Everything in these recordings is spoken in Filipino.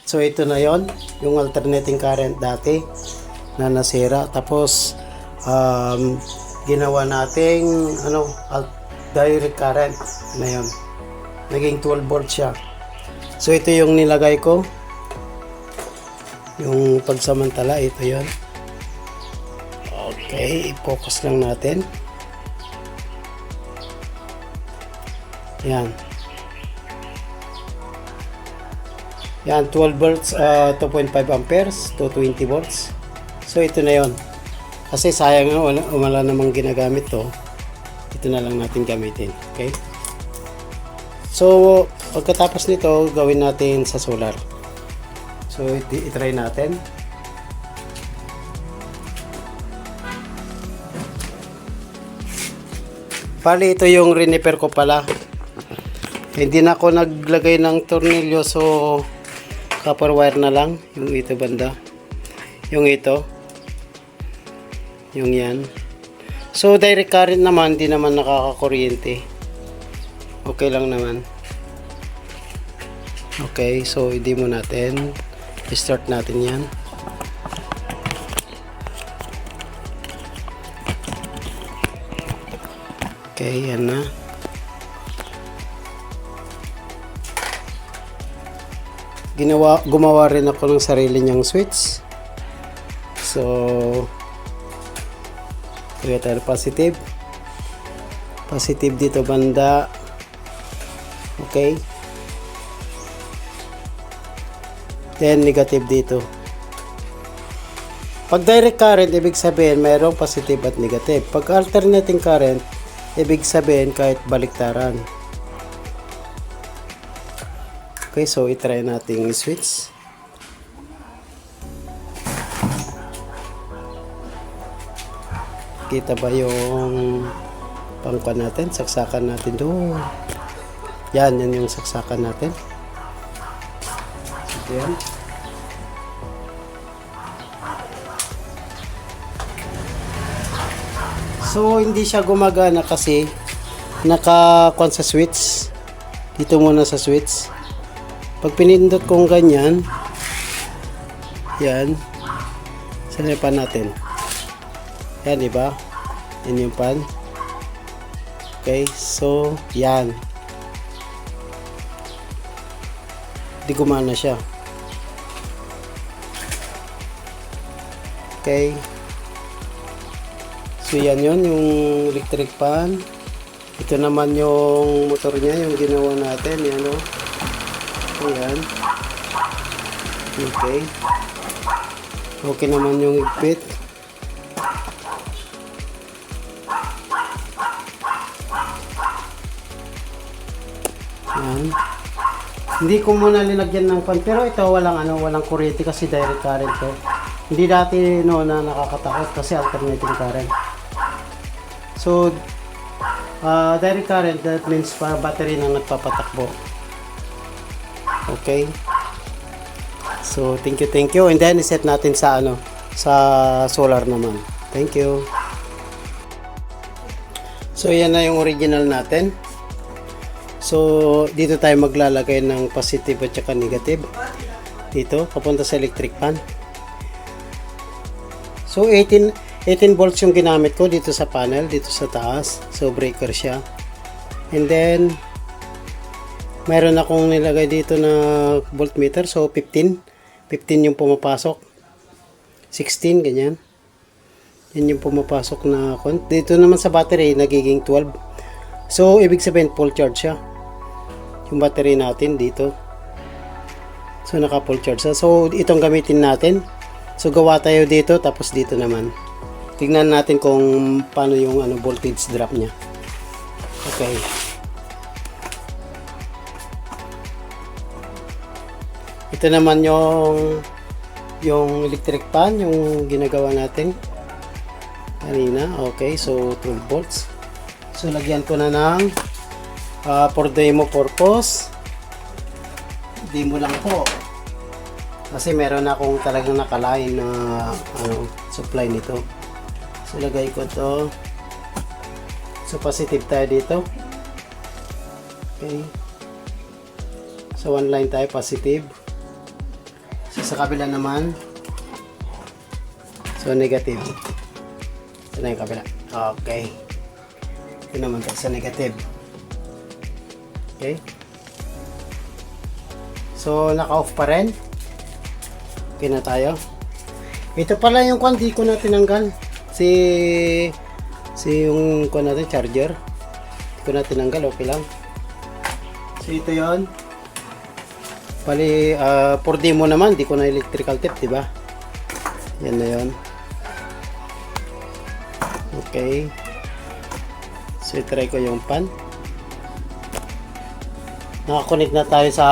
So ito na yon, yung alternating current dati na nasira. Tapos ginawa nating direct current na yon. Naging 12 volt siya. So ito yung nilagay ko. Yung pagsamantala, ito yon. Okay, i-focus lang natin. Yan. Yan, 12 volts, 2.5 amperes to 20 volts. So ito na yon. Kasi sayang nga, wala namang ginagamit to. Ito na lang natin gamitin. Okay? So, pagkatapos nito, gawin natin sa solar. So, i-try natin. Pali, ito yung riniper ko pala. Hindi na ako naglagay ng tornilyo, so copper wire na lang. Yung ito banda. Yung ito. Yung yan. So, direct current naman, di naman nakakakuryente. Okay lang naman. Okay, so i-demo natin. I-start natin yan. Okay, yan na. Gumawa rin ako ng sarili niyang switch. So, kaya tayo positive. Positive dito banda. Okay. Then, negative dito. Pag direct current, ibig sabihin mayroong positive at negative. Pag alternating current, ibig sabihin kahit baliktaran. Okay, so i-try natin i-switch. Kita ba yung pangkuan natin? Saksakan natin doon. Yan yung saksakan natin. So, yan. So, hindi siya gumagana kasi naka-kuan sa switch. Dito muna sa switch. Pag pinindot kong ganyan, yan, salipan natin. Yan, diba? Yan yung pan. Okay, so, yan. Di gumana siya. Okay. So, yan yun, yung electric fan. Ito naman yung motor niya, yung ginawa natin. Yan, o. Ayan. Okay. Okay naman yung igpit. Ayan. Hindi ko muna linagyan ng fan, pero ito walang kuryente kasi direct current to. Hindi dati na nakakatakot kasi alternating current. So, direct current, that means para battery na nagpapatakbo. Okay. So, thank you. And then, iset natin sa sa solar naman. Thank you. So, yan na yung original natin. So, dito tayo maglalagay ng positive at saka negative. Dito, papunta sa electric fan. So, 18 volts yung ginamit ko dito sa panel, dito sa taas. So, breaker siya. And then, mayroon akong nilagay dito na voltmeter. So, 15 yung pumapasok. 16, ganyan. Yan yung pumapasok na count. Dito naman sa battery, nagiging 12. So, ibig sabihin, full charge siya. Yung battery natin dito. So, naka-full charge siya. So, itong gamitin natin. So, gawa tayo dito, tapos dito naman. Tignan natin kung paano yung voltage drop niya. Okay. Ito naman yung electric fan, yung ginagawa natin kanina. Okay, so 12 volts. So, lagyan ko na ng for demo purpose. Demo lang po. Kasi meron akong talagang nakalain na supply nito. So, lagay ko to. So, positive tayo dito. Okay. So, one line tayo, positive. Sa kabila naman, so negative. Ito na yung kabila. Okay. Ito naman tayo sa negative. Okay. So, naka-off pa rin. Okay na tayo. Ito pala yung kwan, di ko na tinanggal. Si yung kwan natin, charger. Di ko na tinanggal, okay lang. So, ito yon. Bali, for demo naman, di ko na electrical tape, di ba? Yan na yon. Okay. So, try ko yung pan. Nakakonect na tayo sa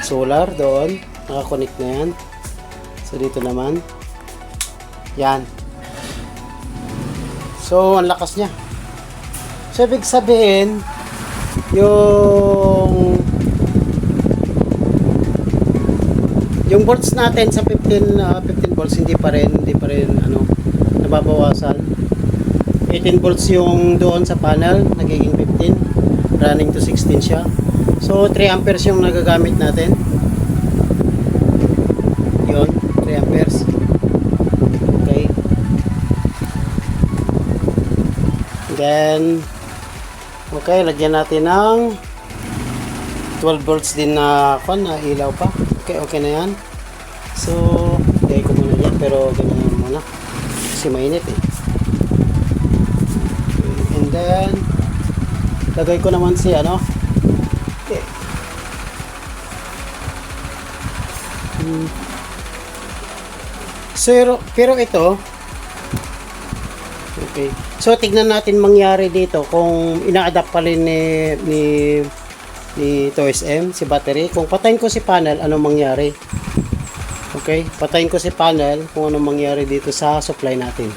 solar doon. Nakakonect na yan. So, dito naman. Yan. So, ang lakas niya. So, ibig sabihin, yung volts natin sa 15 volts hindi pa rin ano, nababawasan. 18 volts yung doon sa panel, nagiging 15, running to 16 siya. So 3 amperes yung nagagamit natin. Yun, 3 amperes. Okay. Then okay, lagyan natin ng 12 volts din na ilaw pa. Okay na yan. So, lagay ko muna yan, pero ganyan muna. Kasi mainit eh. And then, lagay ko naman si ano. Okay. So, pero ito, okay. So, tignan natin mangyari dito kung ina-adapt pa rin ni TOSM si battery. Kung patayin ko si panel, anong mangyari? Okay, patayin ko si panel kung anong mangyari dito sa supply natin.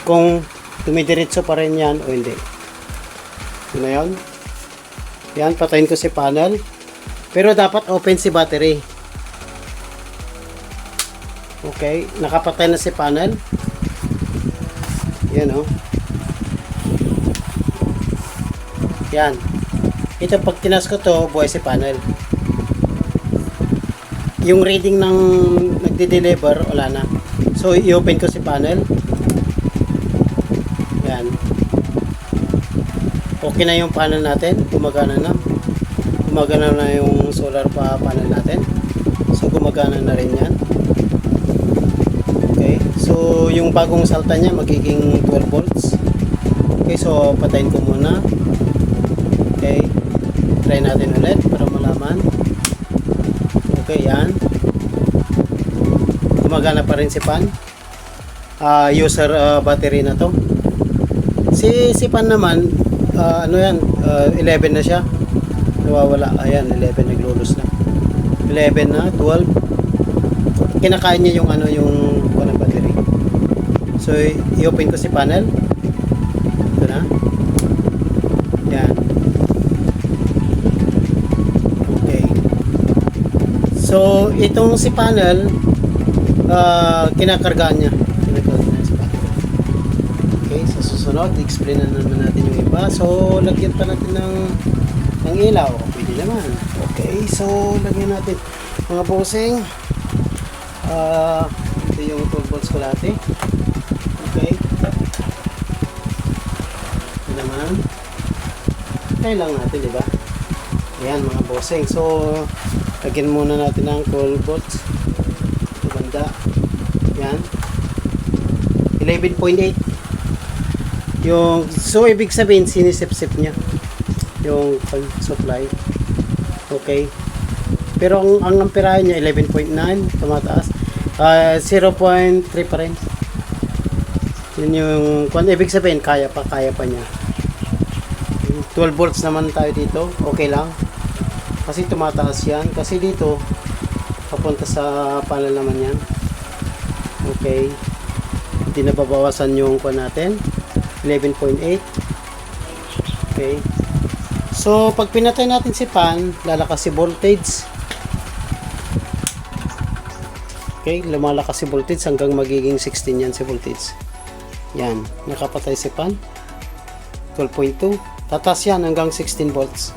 Kung dumidiretso pa rin yan o hindi. Yun na yun. Yan, patayin ko si panel. Pero dapat open si battery. Okay, nakapatay na si panel. Yan o. Yan. Ito pag tinas ko to, buhay si panel. Yung reading ng nagde-deliver, wala na. So, i-open ko si panel. Yan. Okay na yung panel natin. Gumagana na. Gumagana na yung solar panel natin. So, gumagana na rin yan. Okay. So, yung bagong salta niya, magiging 12 volts. Okay. So, patayin ko muna. Okay. Try natin ulit para malaman. Okay, yan. Gumagana pa rin si pan. User battery na to. Si pan naman, ano yan, 11 na siya. Nawawala. Ayan, 11 naglulus na. 11 na, 12. Kinakain niya yung ano, yung battery. So, i-open ko si panel. Ito na. Yan. So, itong si panel, kinakargaan niya. Kinakargaan niya si panel. Okay, sa susunod, i-explain na naman natin yung iba. So, lagyan pa natin ng ilaw. Pwede naman. Okay, so, lagyan natin mga bossing. Ito yung 12 volts ko dati. Okay. Ito naman. Try lang natin, di ba? Ayan, mga bossing. So, lagyan muna natin ng 12 volts. Maganda. Yan. 11.8. So, ibig sabihin, sinisip-sip niya yung pag-supply. Okay. Pero ang amperahe niya, 11.9. Tumataas. 0.3 pa rin. Yun yung, kung ibig sabihin, kaya pa niya. 12 volts naman tayo dito. Okay lang. Kasi tumataas yan. Kasi dito, papunta sa panel naman yan. Okay. Hindi nababawasan yung kuha natin. 11.8. Okay. So, pag pinatay natin si pan, lalakas si voltage. Okay. Lumalakas si voltage hanggang magiging 16 yan si voltage. Yan. Nakapatay si pan. 12.2. Tatas yan hanggang 16 volts.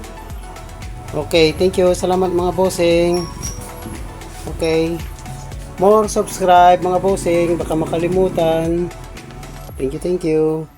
Okay, thank you. Salamat mga bossing. Okay. more subscribe mga bossing, baka makalimutan. Thank you, thank you.